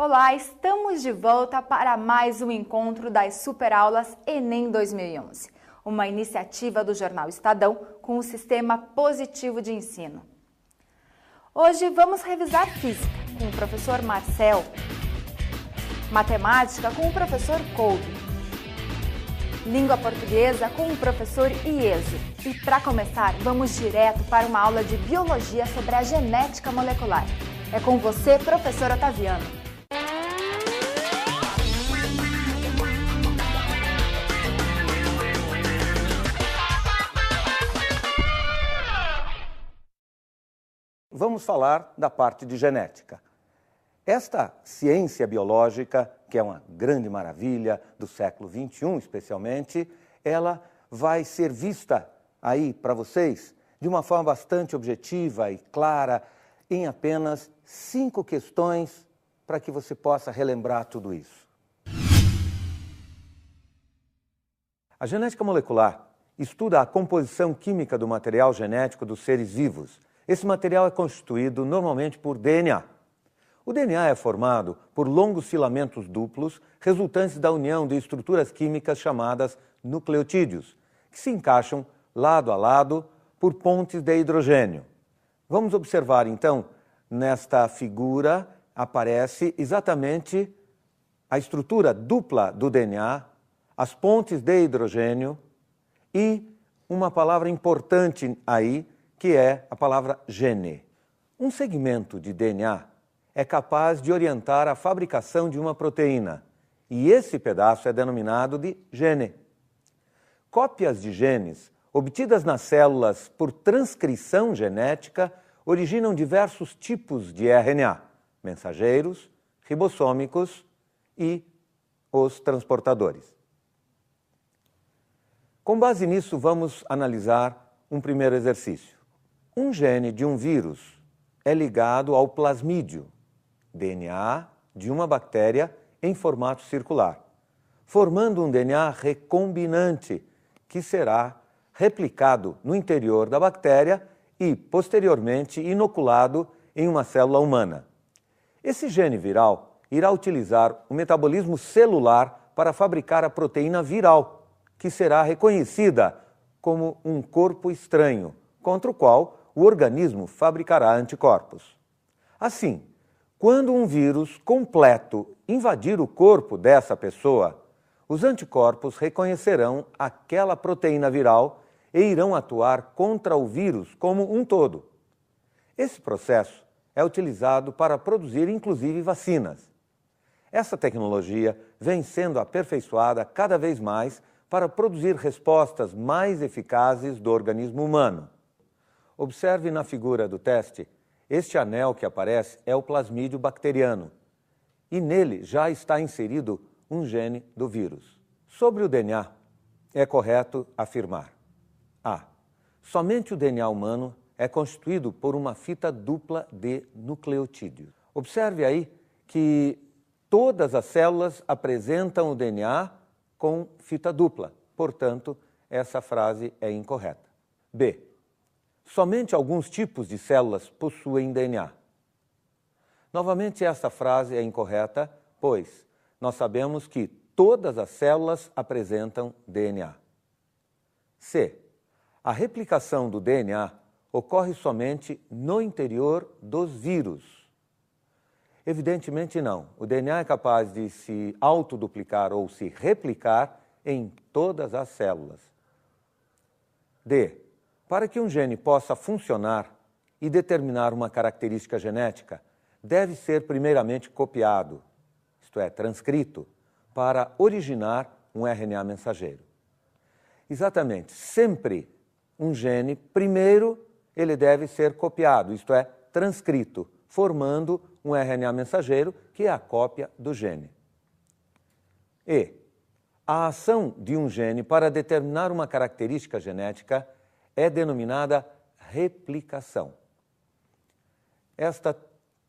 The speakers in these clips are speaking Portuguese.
Olá, estamos de volta para mais um encontro das Superaulas Enem 2011, uma iniciativa do Jornal Estadão com o Sistema Positivo de Ensino. Hoje vamos revisar Física com o professor Marcel, Matemática com o professor Kolbe, Língua Portuguesa com o professor Ieso. E para começar, vamos direto para uma aula de Biologia sobre a genética molecular. É com você, professor Otaviano. Vamos falar da parte de genética. Esta ciência biológica, que é uma grande maravilha do século XXI especialmente, ela vai ser vista aí para vocês de uma forma bastante objetiva e clara em apenas 5 questões para que você possa relembrar tudo isso. A genética molecular estuda a composição química do material genético dos seres vivos. Esse material é constituído normalmente por DNA. O DNA é formado por longos filamentos duplos resultantes da união de estruturas químicas chamadas nucleotídeos, que se encaixam lado a lado por pontes de hidrogênio. Vamos observar então, nesta figura aparece exatamente a estrutura dupla do DNA, as pontes de hidrogênio e uma palavra importante aí, que é a palavra gene. Um segmento de DNA é capaz de orientar a fabricação de uma proteína, e esse pedaço é denominado de gene. Cópias de genes, obtidas nas células por transcrição genética, originam diversos tipos de RNA, mensageiros, ribossômicos e os transportadores. Com base nisso, vamos analisar um primeiro exercício. Um gene de um vírus é ligado ao plasmídio, DNA de uma bactéria em formato circular, formando um DNA recombinante que será replicado no interior da bactéria e, posteriormente, inoculado em uma célula humana. Esse gene viral irá utilizar o metabolismo celular para fabricar a proteína viral, que será reconhecida como um corpo estranho, contra o qual o organismo fabricará anticorpos. Assim, quando um vírus completo invadir o corpo dessa pessoa, os anticorpos reconhecerão aquela proteína viral e irão atuar contra o vírus como um todo. Esse processo é utilizado para produzir inclusive vacinas. Essa tecnologia vem sendo aperfeiçoada cada vez mais para produzir respostas mais eficazes do organismo humano. Observe na figura do teste, este anel que aparece é o plasmídio bacteriano e nele já está inserido um gene do vírus. Sobre o DNA, é correto afirmar: A. Somente o DNA humano é constituído por uma fita dupla de nucleotídeos. Observe aí que todas as células apresentam o DNA com fita dupla, portanto, essa frase é incorreta. B. Somente alguns tipos de células possuem DNA. Novamente, esta frase é incorreta, pois nós sabemos que todas as células apresentam DNA. C. A replicação do DNA ocorre somente no interior dos vírus. Evidentemente não. O DNA é capaz de se autoduplicar ou se replicar em todas as células. D. Para que um gene possa funcionar e determinar uma característica genética, deve ser primeiramente copiado, isto é, transcrito, para originar um RNA mensageiro. Exatamente, sempre um gene, primeiro ele deve ser copiado, isto é, transcrito, formando um RNA mensageiro que é a cópia do gene. E a ação de um gene para determinar uma característica genética é denominada replicação. Esta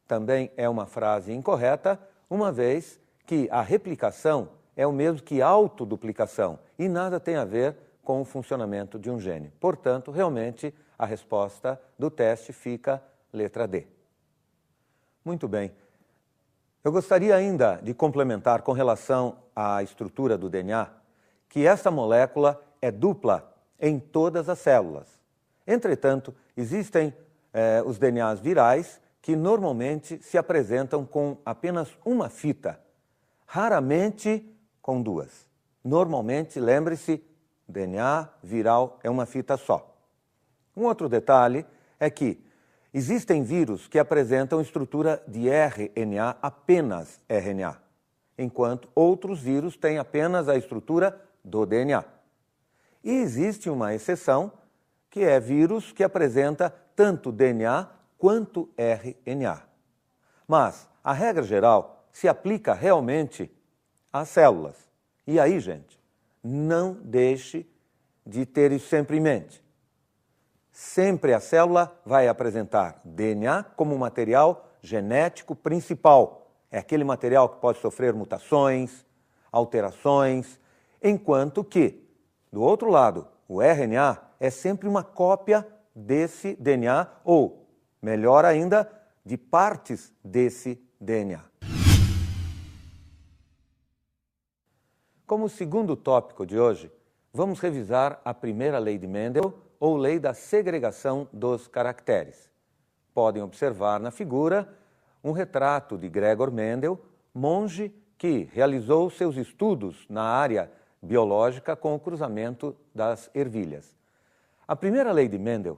também é uma frase incorreta, uma vez que a replicação é o mesmo que autoduplicação e nada tem a ver com o funcionamento de um gene. Portanto, realmente, a resposta do teste fica letra D. Muito bem. Eu gostaria ainda de complementar com relação à estrutura do DNA, que esta molécula é dupla em todas as células. Entretanto, existem os DNAs virais que normalmente se apresentam com apenas uma fita, raramente com duas. Normalmente, lembre-se, DNA viral é uma fita só. Um outro detalhe é que existem vírus que apresentam estrutura de RNA, apenas RNA, enquanto outros vírus têm apenas a estrutura do DNA. E existe uma exceção, que é vírus que apresenta tanto DNA quanto RNA. Mas a regra geral se aplica realmente às células. E aí, gente, não deixe de ter isso sempre em mente. Sempre a célula vai apresentar DNA como material genético principal. É aquele material que pode sofrer mutações, alterações, enquanto que, do outro lado, o RNA é sempre uma cópia desse DNA, ou, melhor ainda, de partes desse DNA. Como segundo tópico de hoje, vamos revisar a primeira lei de Mendel, ou lei da segregação dos caracteres. Podem observar na figura um retrato de Gregor Mendel, monge que realizou seus estudos na área biológica com o cruzamento das ervilhas. A primeira lei de Mendel